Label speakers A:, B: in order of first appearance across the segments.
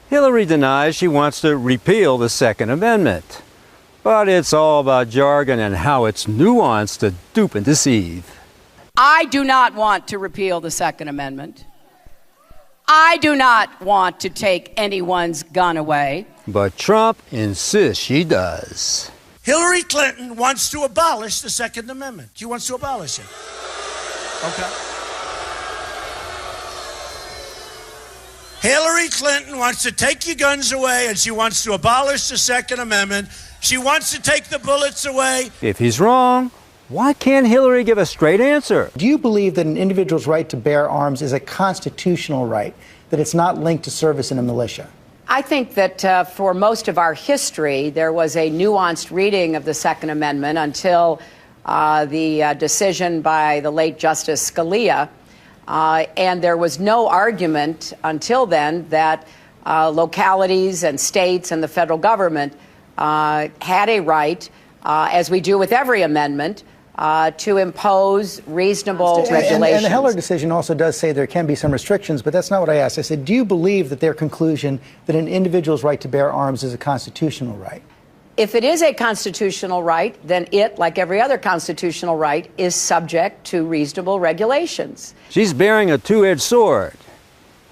A: Hillary denies she wants to repeal the Second Amendment. But it's all about jargon and how it's nuanced to dupe and deceive.
B: I do not want to repeal the Second Amendment. I do not want to take anyone's gun away.
A: But Trump insists she does.
C: Hillary Clinton wants to abolish the Second Amendment. She wants to abolish it. Okay. Hillary Clinton wants to take your guns away, and she wants to abolish the Second Amendment. She wants to take the bullets away.
A: If he's wrong, why can't Hillary give a straight answer?
D: Do you believe that an individual's right to bear arms is a constitutional right, that it's not linked to service in a militia?
B: I think that for most of our history, there was a nuanced reading of the Second Amendment until the decision by the late Justice Scalia. And there was no argument until then that localities and states and the federal government had a right, as we do with every amendment, to impose reasonable regulations.
D: And the Heller decision also does say there can be some restrictions, but that's not what I asked. I said, do you believe that their conclusion that an individual's right to bear arms is a constitutional right?
B: If it is a constitutional right, then it, like every other constitutional right, is subject to reasonable regulations.
A: She's bearing a two-edged sword.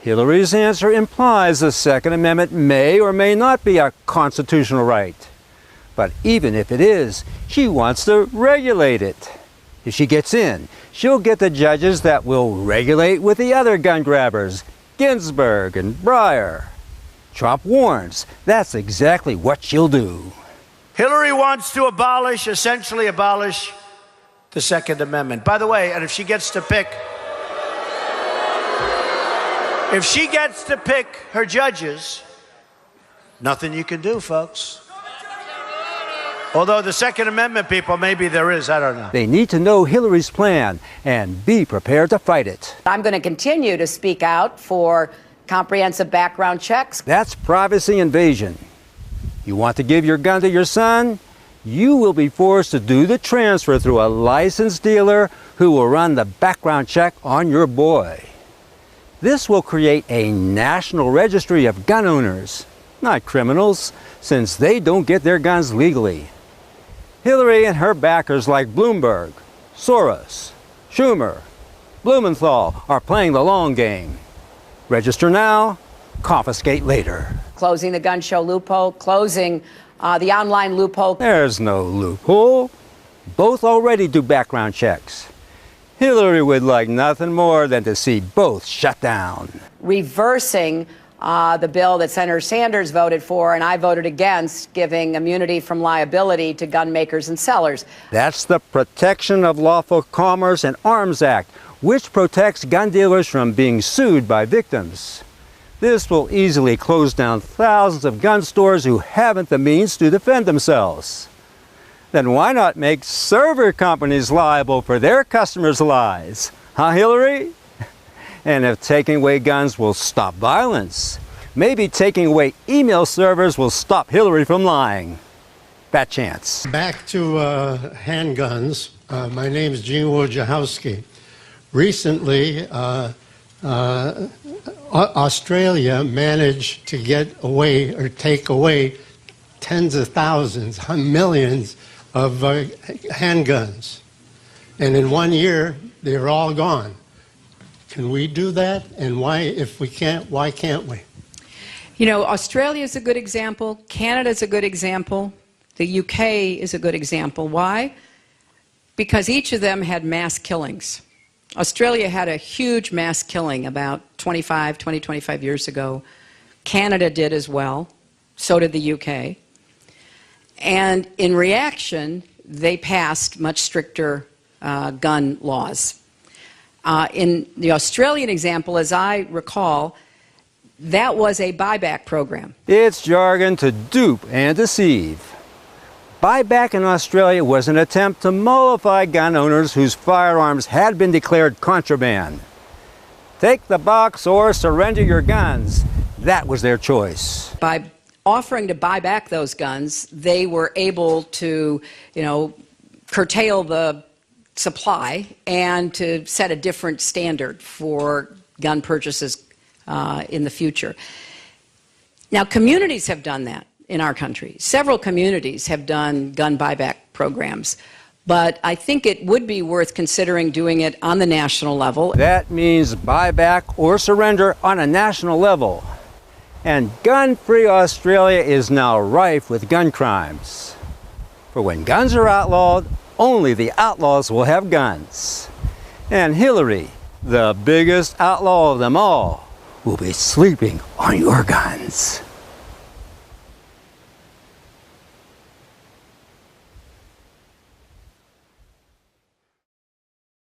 A: Hillary's answer implies the Second Amendment may or may not be a constitutional right. But even if it is, she wants to regulate it. If she gets in, she'll get the judges that will regulate with the other gun grabbers, Ginsburg and Breyer. Trump warns that's exactly what she'll do.
C: Hillary wants to essentially abolish the Second Amendment. By the way, and if she gets to pick her judges, nothing you can do, folks. Although the Second Amendment people, maybe there is, I don't know.
A: They need to know Hillary's plan and be prepared to fight it.
B: I'm going to continue to speak out for comprehensive background checks.
A: That's privacy invasion. You want to give your gun to your son? You will be forced to do the transfer through a licensed dealer who will run the background check on your boy. This will create a national registry of gun owners, not criminals, since they don't get their guns legally. Hillary and her backers like Bloomberg, Soros, Schumer, Blumenthal are playing the long game. Register now, confiscate later.
B: Closing the gun show loophole, closing the online loophole.
A: There's no loophole. Both already do background checks. Hillary would like nothing more than to see both shut down.
B: Reversing the bill that Senator Sanders voted for and I voted against, giving immunity from liability to gun makers and sellers.
A: That's the Protection of Lawful Commerce and Arms Act, which protects gun dealers from being sued by victims. This will easily close down thousands of gun stores who haven't the means to defend themselves. Then why not make server companies liable for their customers' lies? Huh, Hillary? And if taking away guns will stop violence, maybe taking away email servers will stop Hillary from lying. Fat chance.
E: Back to handguns. My name is Gene Wojciechowski. Recently, Australia managed to get away or take away tens of thousands, millions of handguns. And in 1 year, they're all gone. Can we do that? And why, if we can't, why can't we?
F: You know, Australia is a good example. Canada is a good example. The UK is a good example. Why? Because each of them had mass killings. Australia had a huge mass killing about 25 years ago. Canada did as well. So did the UK. And in reaction, they passed much stricter gun laws. In the Australian example, as I recall, that was a buyback program.
A: It's jargon to dupe and deceive. Buyback in Australia was an attempt to mollify gun owners whose firearms had been declared contraband. Take the box or surrender your guns. That was their choice.
F: By offering to buy back those guns, they were able to, curtail the supply and to set a different standard for gun purchases in the future. Now, communities have done that in our country. Several communities have done gun buyback programs. But I think it would be worth considering doing it on the national level.
A: That means buyback or surrender on a national level. And gun-free Australia is now rife with gun crimes. For when guns are outlawed, only the outlaws will have guns. And Hillary, the biggest outlaw of them all, will be sleeping on your guns.